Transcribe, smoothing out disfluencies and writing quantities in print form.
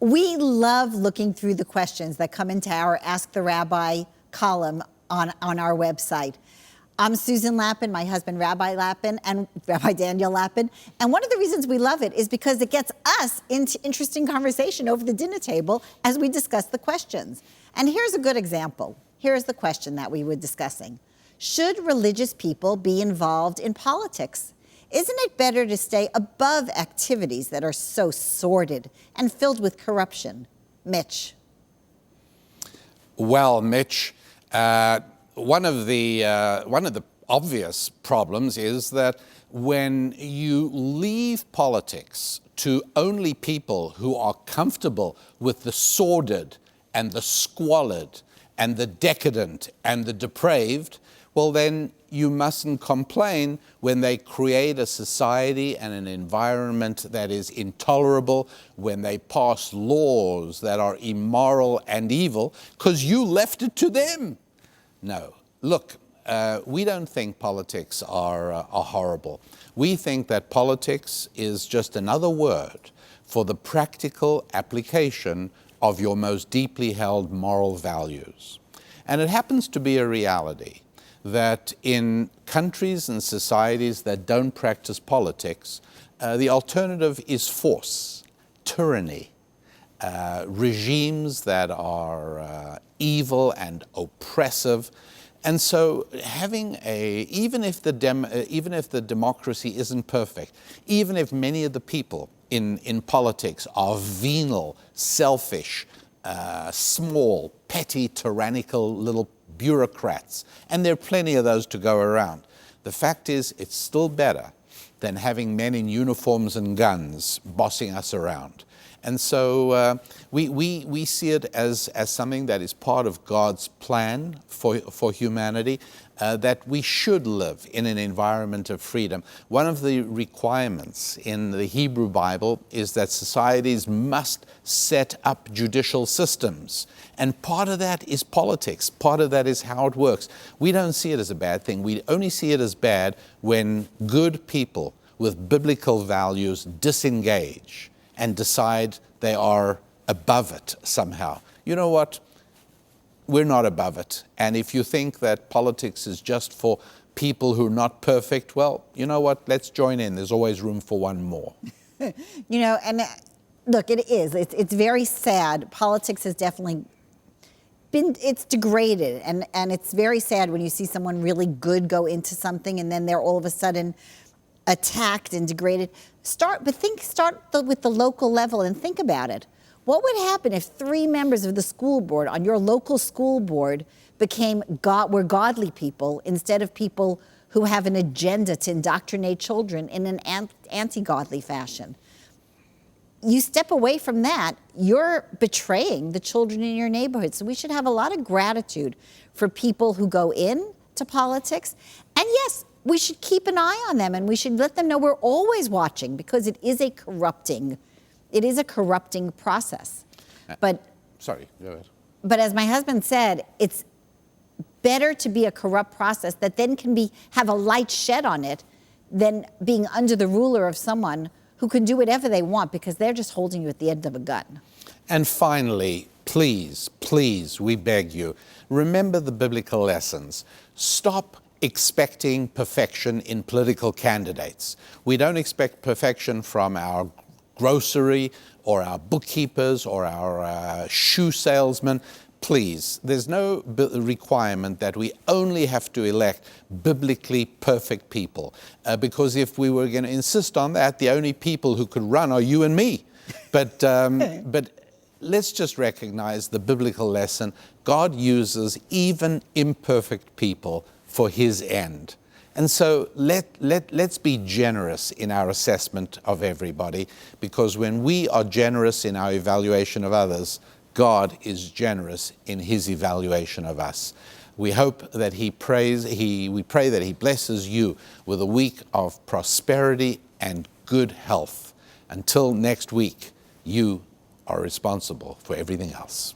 We love looking through the questions that come into our Ask the Rabbi column on our website. I'm Susan Lappin, my husband Rabbi Lappin, and Rabbi Daniel Lappin. And one of the reasons we love it is because it gets us into interesting conversation over the dinner table as we discuss the questions. And here's a good example. Here's the question that we were discussing. Should religious people be involved in politics? Isn't it better to stay above activities that are so sordid and filled with corruption? Mitch. Well, Mitch, one of the obvious problems is that when you leave politics to only people who are comfortable with the sordid and the squalid and the decadent and the depraved, well, then you mustn't complain when they create a society and an environment that is intolerable, when they pass laws that are immoral and evil, because you left it to them. No. Look, we don't think politics are horrible. We think that politics is just another word for the practical application of your most deeply held moral values. And it happens to be a reality that in countries and societies that don't practice politics, the alternative is force, tyranny, regimes that are evil and oppressive. And so having even if the democracy isn't perfect, even if many of the people in politics are venal, selfish, small, petty, tyrannical little bureaucrats, and there are plenty of those to go around, the fact is it's still better than having men in uniforms and guns bossing us around. And so we see it as something that is part of God's plan for humanity, that we should live in an environment of freedom. One of the requirements in the Hebrew Bible is that societies must set up judicial systems. And part of that is politics. Part of that is how it works. We don't see it as a bad thing. We only see it as bad when good people with biblical values disengage and decide they are above it somehow. You know what? We're not above it. And if you think that politics is just for people who are not perfect, well, you know what? Let's join in. There's always room for one more. You know, and look, it is. It's very sad. Politics has definitely it's degraded. And it's very sad when you see someone really good go into something and then they're all of a sudden attacked and degraded. Start with the local level and think about it. What would happen if 3 members of the school board on your local school board were godly people instead of people who have an agenda to indoctrinate children in an anti-godly fashion? You step away from that, you're betraying the children in your neighborhood. So we should have a lot of gratitude for people who go into politics. And yes, we should keep an eye on them and we should let them know we're always watching, because it is a corrupting process. But sorry, go ahead. But as my husband said, it's better to be a corrupt process that then can have a light shed on it than being under the ruler of someone who can do whatever they want because they're just holding you at the end of a gun. And finally, please, we beg you, remember the biblical lessons. Stop expecting perfection in political candidates. We don't expect perfection from our grocery or our bookkeepers or our shoe salesmen. Please, there's no requirement that we only have to elect biblically perfect people, because if we were going to insist on that, the only people who could run are you and me. But let's just recognize the biblical lesson. God uses even imperfect people for his end. And so let's be generous in our assessment of everybody, because when we are generous in our evaluation of others, God is generous in his evaluation of us. We hope that we pray that he blesses you with a week of prosperity and good health. Until next week, you are responsible for everything else.